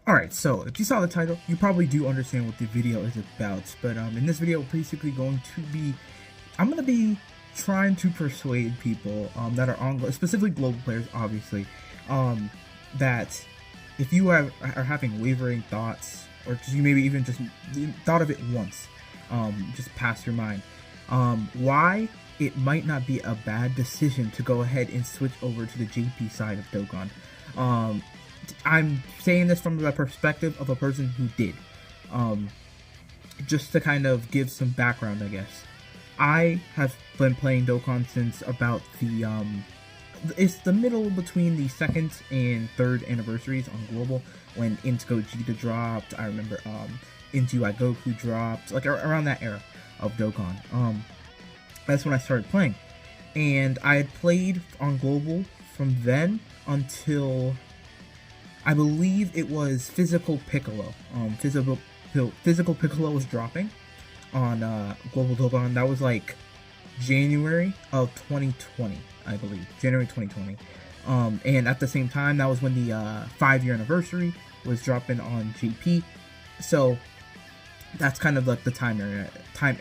Alright, so if you saw the title, you probably do understand what the video is about, but in this video, I'm going to be trying to persuade people that are on, specifically global players, obviously, that if you are having wavering thoughts, or just, you maybe even just thought of it once, just past your mind, why it might not be a bad decision to go ahead and switch over to the JP side of Dokkan. I'm saying this from the perspective of a person who did. Just to kind of give some background, I guess. I have been playing Dokkan since about it's the middle between the second and third anniversaries on Global, when Into Gogeta dropped. I remember Into Goku dropped, like around that era of Dokkan. That's when I started playing, and I had played on Global from then until I believe it was Physical Piccolo. Physical Piccolo was dropping on Global Dokkan. That was like January of 2020, I believe. January 2020. And at the same time, that was when the 5-year anniversary was dropping on JP. So that's kind of like the time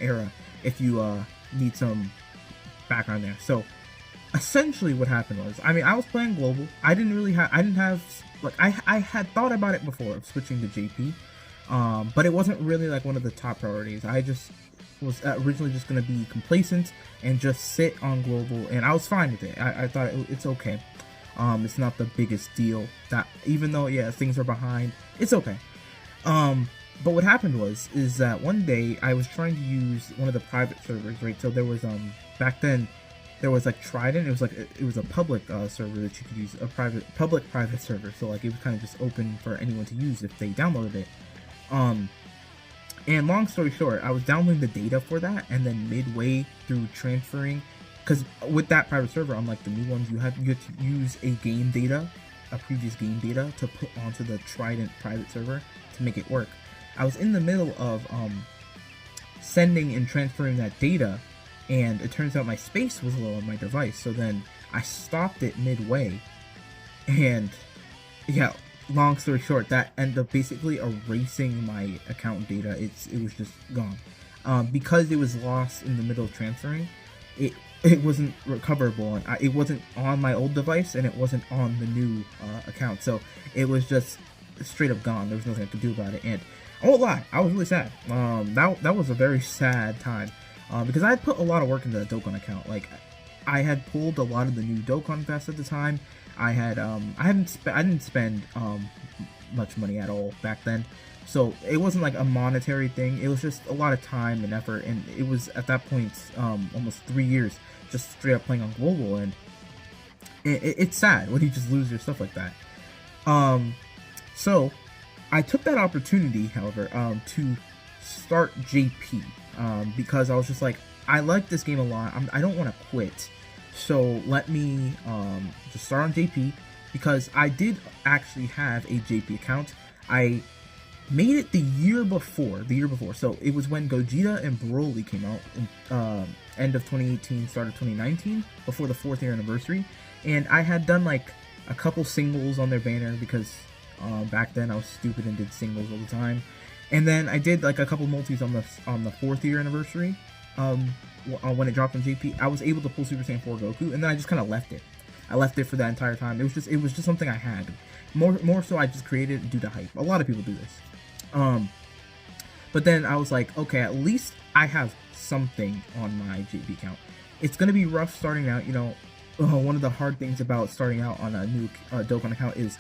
era if you need some background there. So essentially what happened was, I mean, I was playing Global. I didn't have like, I had thought about it before of switching to JP, but it wasn't really like one of the top priorities. I just was originally just going to be complacent and just sit on Global, and I was fine with it. I thought it's okay. It's not the biggest deal, that even though, yeah, things are behind, it's okay. But what happened is that one day I was trying to use one of the private servers, right? So there was back then there was like Trident. It was a public server that you could use, a public private server. So like it was kind of just open for anyone to use if they downloaded it. And long story short, I was downloading the data for that, and then midway through transferring, because with that private server, unlike the new ones, you have to use a previous game data to put onto the Trident private server to make it work. I was in the middle of sending and transferring that data, and it turns out my space was low on my device. So then I stopped it midway, and yeah, long story short, that ended up basically erasing my account data. It was just gone, because it was lost in the middle of transferring. It wasn't recoverable, and it wasn't on my old device, and it wasn't on the new account. So it was just straight up gone. There was nothing I could do about it, and I won't lie, I was really sad. That was a very sad time, because I had put a lot of work into the Dokkan account. Like, I had pulled a lot of the new Dokkan Fest at the time. I didn't spend much money at all back then, so it wasn't like a monetary thing. It was just a lot of time and effort, and it was at that point almost 3 years just straight up playing on Global, and it's sad when you just lose your stuff like that. So I took that opportunity, however, to start JP, because I was just like, I like this game a lot. I don't want to quit, so let me just start on JP, because I did actually have a JP account. I made it the year before. So it was when Gogeta and Broly came out in end of 2018, start of 2019, before the 4th year anniversary, and I had done like a couple singles on their banner, because back then I was stupid and did singles all the time. And then I did like a couple multis on the 4th year anniversary. When it dropped on JP, I was able to pull Super Saiyan 4 Goku, and then I just kind of left it. I left it for that entire time. It was just something I had. More so, I just created it due to hype. A lot of people do this. But then I was like, okay, at least I have something on my JP account. It's gonna be rough starting out. You know, one of the hard things about starting out on a new Dokkan account is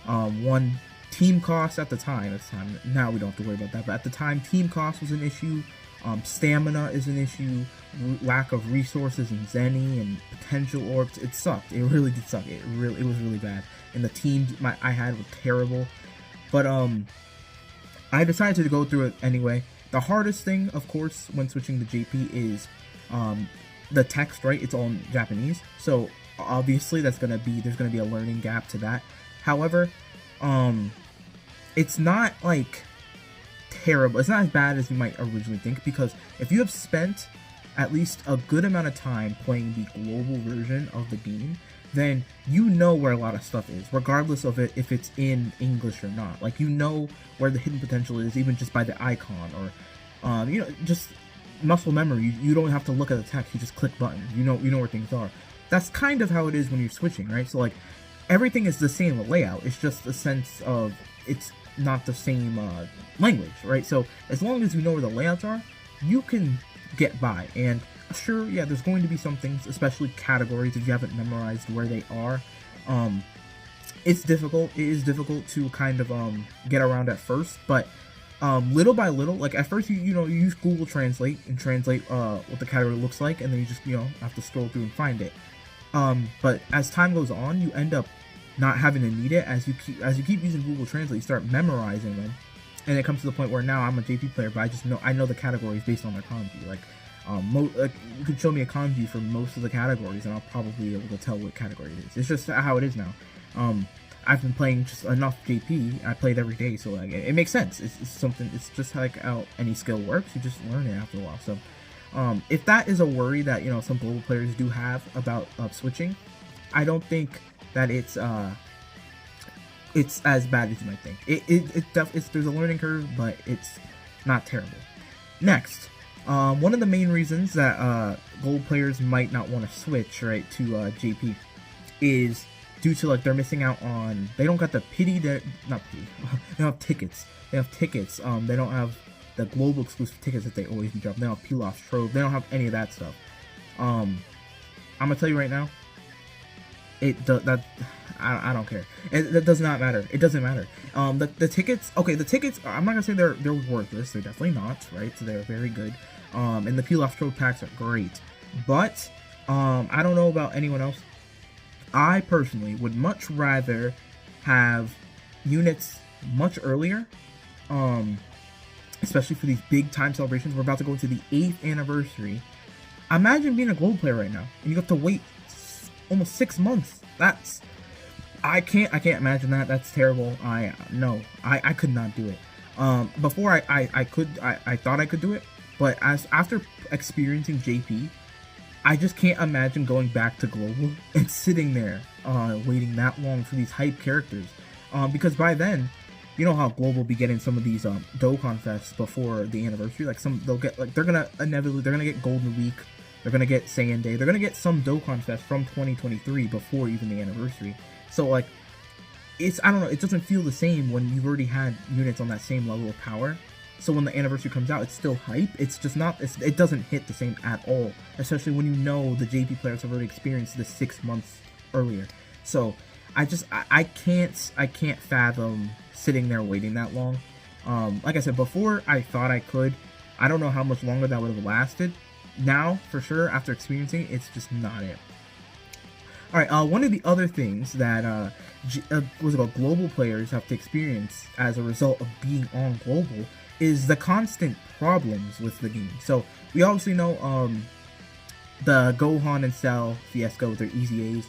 one, team cost at the time. Now we don't have to worry about that, but at the time, team cost was an issue. Stamina is an issue. Lack of resources in Zenny and potential orbs. It sucked. It really did suck. It was really bad. And the teams I had were terrible. But I decided to go through it anyway. The hardest thing, of course, when switching to JP is the text. Right, it's all in Japanese. So obviously, there's gonna be a learning gap to that. However, it's not like terrible. It's not as bad as you might originally think, because if you have spent at least a good amount of time playing the global version of the game, then you know where a lot of stuff is, regardless of it if it's in English or not. Like, you know where the hidden potential is, even just by the icon, or just muscle memory. You don't have to look at the text, you just click buttons. You know where things are. That's kind of how it is when you're switching, right? So like, everything is the same layout, it's just a sense of it's not the same language, right? So as long as you know where the layouts are, you can get by. And sure, yeah, there's going to be some things, especially categories, if you haven't memorized where they are. It's difficult. It is difficult to kind of get around at first, but little by little, like at first you use Google Translate and translate what the category looks like, and then you just have to scroll through and find it. But as time goes on, you end up not having to need it. As you keep using Google Translate, you start memorizing them, and it comes to the point where now I'm a JP player, but I know the categories based on their kanji. Like, you could show me a kanji for most of the categories, and I'll probably be able to tell what category it is. It's just how it is now. I've been playing just enough JP. I played every day, so like it makes sense. It's something. It's just like how any skill works. You just learn it after a while. So, if that is a worry that some global players do have about switching, I don't think that it's as bad as you might think. There's a learning curve, but it's not terrible. Next, one of the main reasons that gold players might not want to switch right to JP is due to like they're missing out on, they don't got the they don't have tickets. They have tickets. They don't have the global exclusive tickets that they always drop. They don't have Pilaf's Trove. They don't have any of that stuff. I'm gonna tell you right now, I don't care. That does not matter. It doesn't matter. The tickets, okay, the tickets, I'm not gonna say they're worthless. They're definitely not, right? So they're very good. And the Pilaf's Trove packs are great. But I don't know about anyone else. I personally would much rather have units much earlier, especially for these big time celebrations. We're about to go into the 8th anniversary. Imagine being a gold player right now, and you have to wait almost 6 months. I can't imagine that. That's terrible. I could not do it. Before I thought I could do it, but after experiencing JP, I just can't imagine going back to global and sitting there waiting that long for these hype characters, because by then, you know how global will be getting some of these Dokkan Fests before the anniversary. Like they'll get, like, they're gonna get Golden Week, they're gonna get Saiyan Day, they're gonna get some Dokkan Fest from 2023 before even the anniversary. So like, I don't know, it doesn't feel the same when you've already had units on that same level of power. So when the anniversary comes out, it's still hype. It's just not, it doesn't hit the same at all, especially when you know the JP players have already experienced this 6 months earlier. So I can't fathom sitting there waiting that long. Like I said before, I thought I could. I don't know how much longer that would have lasted. Now, for sure, after experiencing it, it's just not it. Alright, one of the other things that global players have to experience as a result of being on global is the constant problems with the game. So we obviously know the Gohan and Cell fiasco with their easy A's.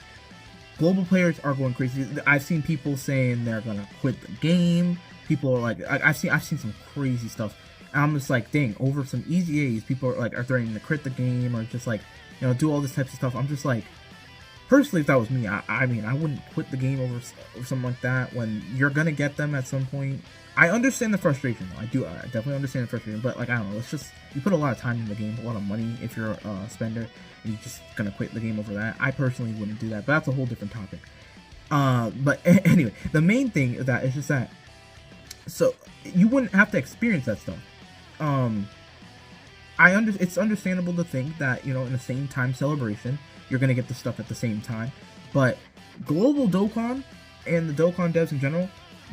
Global players are going crazy. I've seen people saying they're gonna quit the game. People are like, I've seen some crazy stuff. And I'm just like, dang, over some easy A's, people are threatening to quit the game or just like, do all this types of stuff. I'm just like, personally, if that was me, I mean, I wouldn't quit the game over something like that when you're gonna get them at some point. I understand the frustration, though. I definitely understand the frustration, but like, I don't know, it's just, you put a lot of time in the game, a lot of money if you're a spender, and you're just gonna quit the game over that. I personally wouldn't do that, but that's a whole different topic. But anyway, the main thing is that it's just that, so you wouldn't have to experience that stuff. It's understandable to think that, in the same time celebration, you're gonna get the stuff at the same time, but global Dokkan and the Dokkan devs in general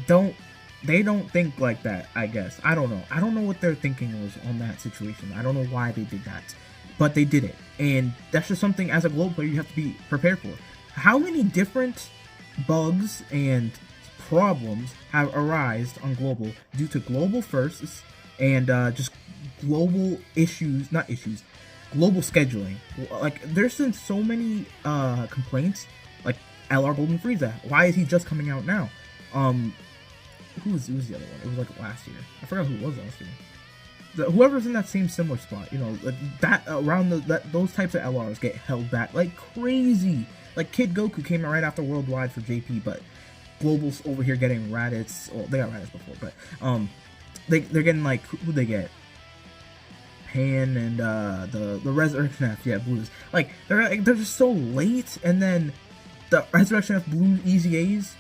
don't think like that, I guess. I don't know what their thinking was on that situation. I don't know why they did that, but they did it, and that's just something as a global player you have to be prepared for. How many different bugs and problems have arisen on global due to global firsts and just global global scheduling? Like, there's been so many complaints, like LR Golden Frieza. Why is he just coming out now? Who was the other one? It was like last year. I forgot who it was last year. whoever's in that same similar spot, you know, like that around those types of LRs get held back like crazy. Like Kid Goku came out right after Worldwide for JP, but Global's over here getting Raditz. Well, they got Raditz before, but they're getting like who they get. Pan and the Resurrection F, yeah, Blues. Like they're just so late, and then the Resurrection F Blue Easy A's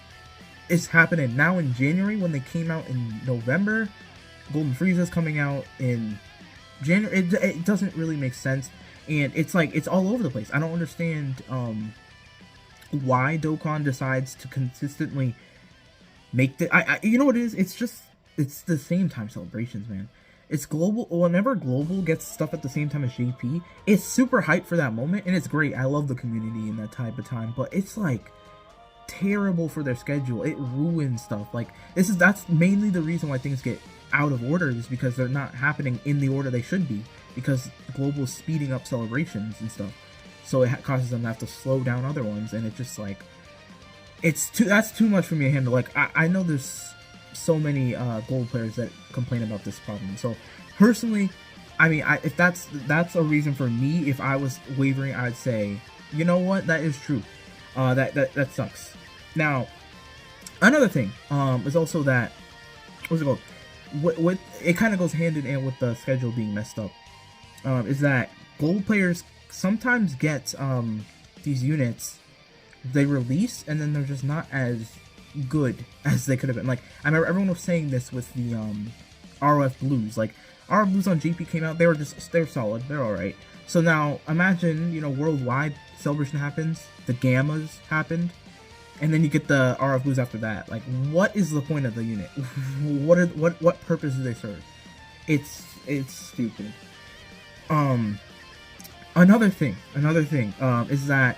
is happening now in January when they came out in November. Golden Frieza's coming out in January. It doesn't really make sense, and it's like it's all over the place. I don't understand why Dokkan decides to consistently make the. You know what it is? It's the same time celebrations, man. It's Global. Whenever Global gets stuff at the same time as JP, it's super hyped for that moment, and it's great. I love the community in that type of time, but it's like terrible for their schedule. It ruins stuff. Like that's mainly the reason why things get out of order, is because they're not happening in the order they should be, because Global's speeding up celebrations and stuff, so it causes them to have to slow down other ones, and it's just like that's too much for me to handle. Like I know there's so many Global players that complain about this problem. So personally, I mean, if that's a reason for me, if I was wavering, I'd say, you know what, that is true. That sucks. Now, another thing is also that, what's it called? What it kind of goes hand in hand with the schedule being messed up. Is that Gold players sometimes get these units they release, and then they're just not as good as they could have been. Like, I remember everyone was saying this with the RF Blues. Like, RF Blues on JP came out, they were solid, they're alright. So now imagine, you know, Worldwide Celebration happens, the Gammas happened, and then you get the RF Blues after that. Like, what is the point of the unit? what purpose do they serve? It's stupid. Another thing is that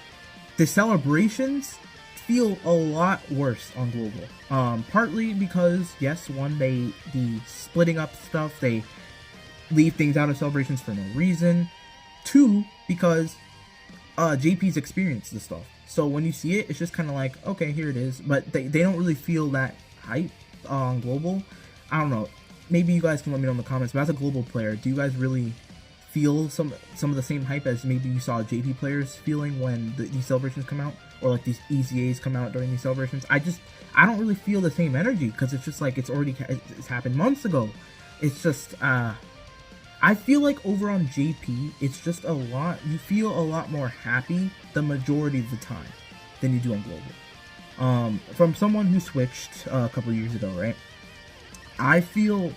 the celebrations feel a lot worse on Global. Partly because, yes, one, the splitting up stuff, they leave things out of celebrations for no reason. Two, because JP's experienced this stuff. So when you see it, it's just kind of like, okay, here it is. But they don't really feel that hype on Global. I don't know. Maybe you guys can let me know in the comments, but as a Global player, do you guys really feel some of the same hype as maybe you saw JP players feeling when these celebrations come out? Or like these Easy A's come out during these celebrations? I don't really feel the same energy, because it's just like it's happened months ago. It's just I feel like over on JP, it's just you feel a lot more happy the majority of the time than you do on Global. From someone who switched a couple years ago, right? I feel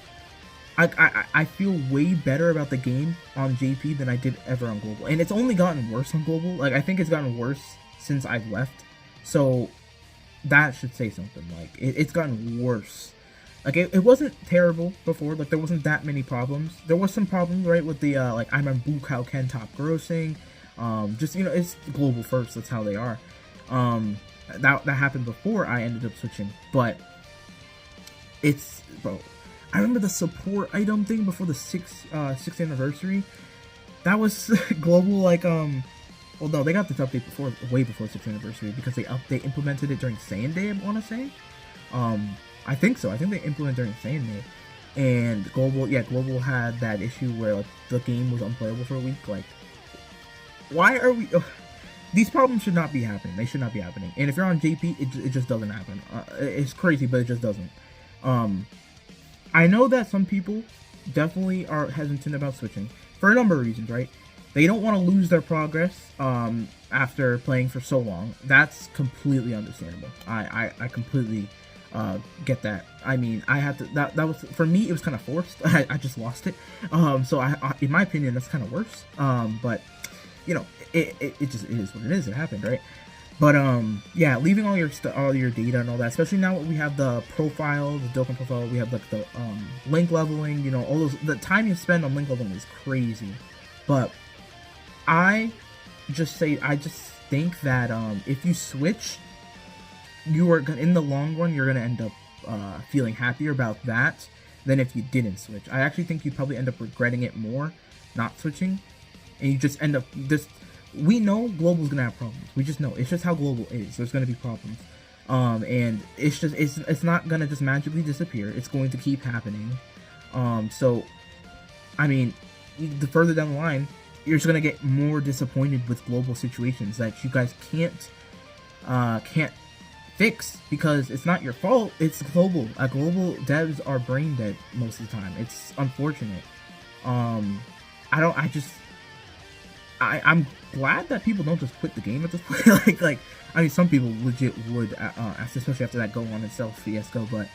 way better about the game on JP than I did ever on Global, and it's only gotten worse on Global. Like, I think it's gotten worse since I've left, so that should say something. Like, it's gotten worse. Like, it wasn't terrible before. Like, there wasn't that many problems. There was some problems, right, with the like, I remember Bukai Ken top grossing. Just, you know, it's Global first, that's how they are. That happened before I ended up switching, but bro, I remember the support item thing before the 6th anniversary. That was Global, like, well, no, they got this update way before 6th anniversary, because they implemented it during Saiyan Day, I want to say. I think so. I think they implemented during Saiyan Day. And Global had that issue where, like, the game was unplayable for a week. Like, why are we... these problems should not be happening. They should not be happening. And if you're on JP, it just doesn't happen. It's crazy, but it just doesn't. I know that some people definitely are hesitant about switching for a number of reasons, right? They don't want to lose their progress after playing for so long. That's completely understandable. I completely get that. I mean, I had to, that was, for me, it was kind of forced. I just lost it. So I, in my opinion, that's kind of worse. But, you know, it just, it is what it is. It happened, right? But, yeah, leaving all your data and all that, especially now we have the profile, the Dokkan profile, we have, like, the, link leveling, you know, all those, the time you spend on link leveling is crazy. But I just think that, if you switch, you are gonna, in the long run, you're gonna end up, feeling happier about that than if you didn't switch. I actually think you'd probably end up regretting it more, not switching, and you just end up, we know Global's gonna have problems. We just know. It's just how Global is. There's gonna be problems. And it's not gonna just magically disappear. It's going to keep happening. So I mean, the further down the line, you're just gonna get more disappointed with global situations that you guys can't fix because it's not your fault. It's global. Global devs are brain dead most of the time. It's unfortunate. I'm glad that people don't just quit the game at this point. like I mean, some people legit would, especially after that go on and sell fiasco. But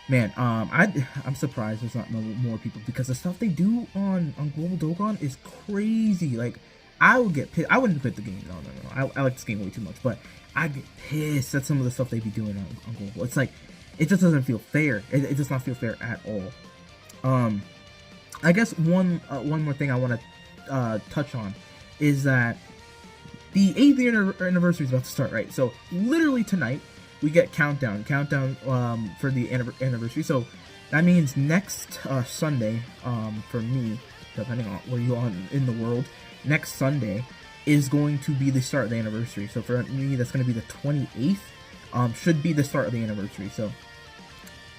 man, I'm surprised there's not more people because the stuff they do on Global Dokkan is crazy. Like I would get pissed. I wouldn't quit the game. No. I like this game way too much, but I get pissed at some of the stuff they be doing on Global. It's like it just doesn't feel fair. It does not feel fair at all. I guess one more thing I want to touch on is that the 8th anniversary is about to start, right? So literally tonight we get countdown for the anniversary. So that means next Sunday, for me, depending on where you are in the world, next Sunday is going to be the start of the anniversary. So for me, that's going to be the 28th. Should be the start of the anniversary. So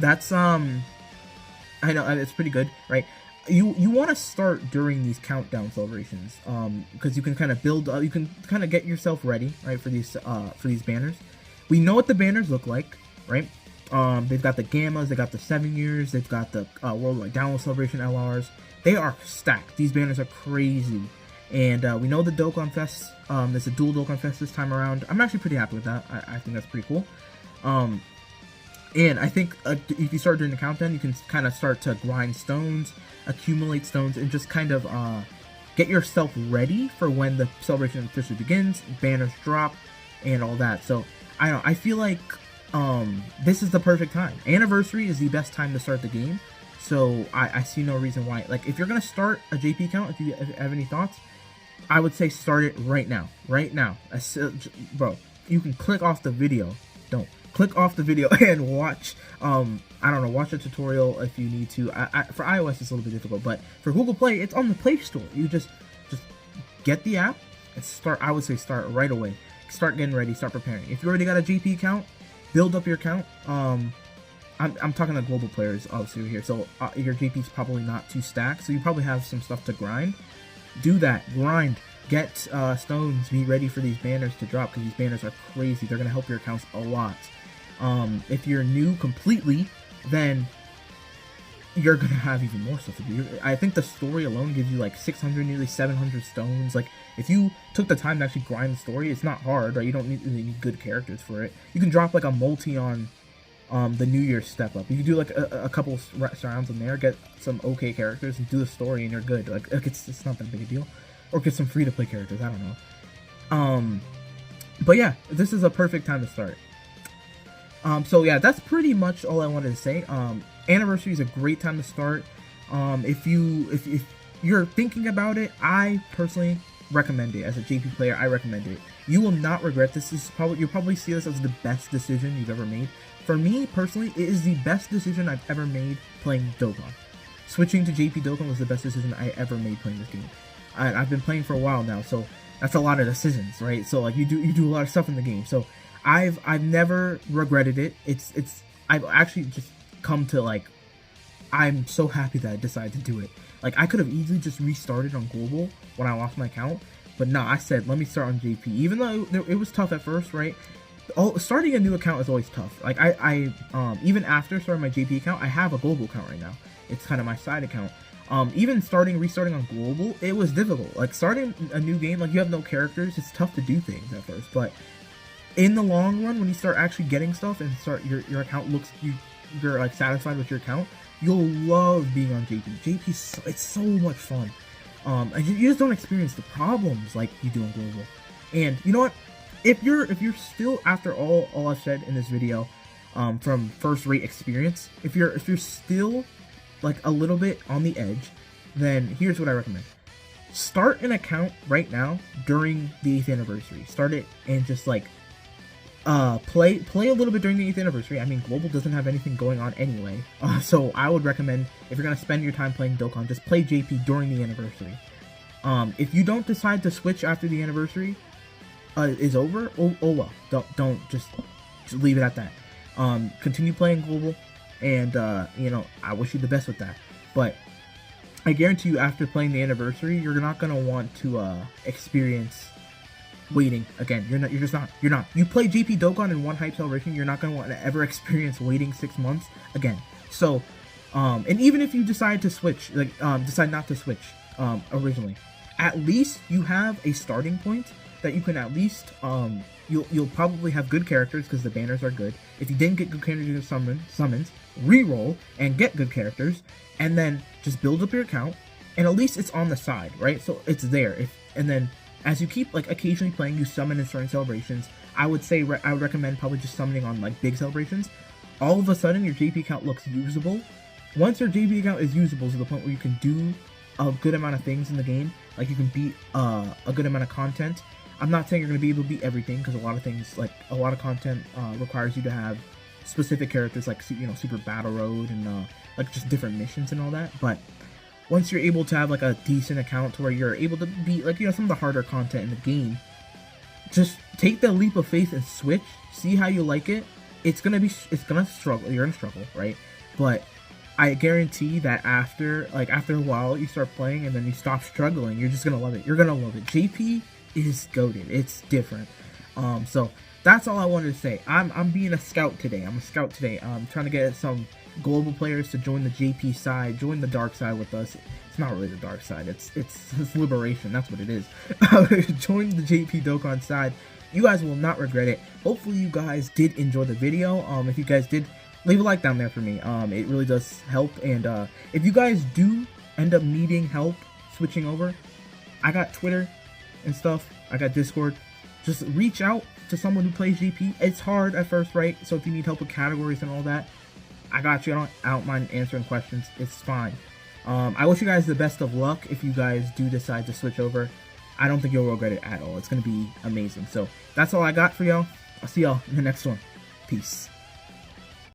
that's I know it's pretty good, right? You want to start during these countdown celebrations, because you can kind of build up, you can kind of get yourself ready, right, for these banners. We know what the banners look like, right? They've got the Gammas, they got the 7 years, they've got the Worldwide Download Celebration LRs. They are stacked. These banners are crazy. And we know the Dokkan Fest, there's a dual Dokkan Fest this time around. I'm actually pretty happy with that. I think that's pretty cool. And I think if you start during the countdown, you can kind of start to grind stones, accumulate stones, and just kind of get yourself ready for when the celebration officially begins, banners drop, and all that. So I feel like this is the perfect time. Anniversary is the best time to start the game. So I see no reason why. Like, if you're gonna start a JP count, if you have any thoughts, I would say start it right now. Right now, bro. You can click off the video. Don't click off the video and watch. I don't know. Watch a tutorial if you need to. For iOS, it's a little bit difficult, but for Google Play, it's on the Play Store. You just get the app and start. I would say start right away. Start getting ready. Start preparing. If you already got a JP account, build up your account. I'm talking to global players obviously here, so your JP's probably not too stacked, so you probably have some stuff to grind. Do that, grind, get stones, be ready for these banners to drop, because these banners are crazy. They're gonna help your accounts a lot. If you're new completely, then you're gonna have even more stuff to do. I think the story alone gives you like 600, nearly 700 stones. Like, if you took the time to actually grind the story, it's not hard, right? You don't really need good characters for it. You can drop like a multi on the New Year's step up. You can do like a couple rounds in there, get some okay characters, and do the story, and you're good. Like it's not that big a deal. Or get some free to play characters. I don't know. But yeah, this is a perfect time to start. So yeah, that's pretty much all I wanted to say. Anniversary is a great time to start. If you're thinking about it, I personally recommend it. As a JP player, I recommend it. You will not regret this. You'll probably see this as the best decision you've ever made. For me personally, it is the best decision I've ever made playing Dokkan. Switching to JP Dokkan was the best decision I ever made playing this game. I've been playing for a while now, so that's a lot of decisions, right? So like you do a lot of stuff in the game. So I've never regretted it. I've actually just come to like, I'm so happy that I decided to do it. Like, I could have easily just restarted on Global when I lost my account, but no, I said let me start on JP. Even though it was tough at first, right? Starting a new account is always tough. Like I even after starting my JP account, I have a Global account right now. It's kind of my side account. Even restarting on Global, it was difficult. Like, starting a new game, like, you have no characters, it's tough to do things at first, but in the long run, when you start actually getting stuff and your account you're like satisfied with your account, you'll love being on JP. JP, it's so much fun. And you just don't experience the problems like you do on Global. And you know what? If you're still, after all I've said in this video, from first rate experience, if you're still like a little bit on the edge, then here's what I recommend. Start an account right now during the 8th anniversary. Start it and just like play a little bit during the 8th anniversary. I mean, Global doesn't have anything going on anyway, so I would recommend, if you're gonna spend your time playing Dokkan, just play JP during the anniversary. If you don't decide to switch after the anniversary is over, oh well, don't just leave it at that. Continue playing Global, and you know, I wish you the best with that. But I guarantee you, after playing the anniversary, you're not gonna want to experience waiting again. You're not. You're just not. You're not. You play JP Dokkan in one hype celebration, you're not gonna want to ever experience waiting 6 months again. So, and even if you decide to switch, like decide not to switch, originally, at least you have a starting point that you can at least you'll probably have good characters because the banners are good. If you didn't get good characters summons, re-roll and get good characters, and then just build up your account, and at least it's on the side, right? So it's there. And then as you keep like occasionally playing, you summon in certain celebrations. I would say I would recommend probably just summoning on like big celebrations. All of a sudden, your JP account looks usable. Once your JP account is usable to the point where you can do a good amount of things in the game, like you can beat a good amount of content. I'm not saying you're going to be able to beat everything, because a lot of things, like a lot of content requires you to have specific characters, like, you know, Super Battle Road and like just different missions and all that. But once you're able to have like a decent account to where you're able to beat, like, you know, some of the harder content in the game, just take the leap of faith and switch, see how you like it. It's gonna struggle, you're gonna struggle, right? But I guarantee that after a while, you start playing and then you stop struggling, you're just gonna love it. You're gonna love it. JP is goated. It's different. So that's all I wanted to say. I'm being a scout today. I'm a scout today. I'm trying to get some global players to join the JP side, join the dark side with us. It's not really the dark side. It's liberation. That's what it is. Join the JP Dokkan side. You guys will not regret it. Hopefully you guys did enjoy the video. If you guys did, leave a like down there for me. It really does help. And if you guys do end up needing help switching over, I got Twitter and stuff. I got Discord. Just reach out to someone who plays GP. It's hard at first, right? So if you need help with categories and all that, I got you. I don't mind answering questions. It's fine. I wish you guys the best of luck if you guys do decide to switch over. I don't think you'll regret it at all. It's going to be amazing. So that's all I got for y'all. I'll see y'all in the next one. Peace.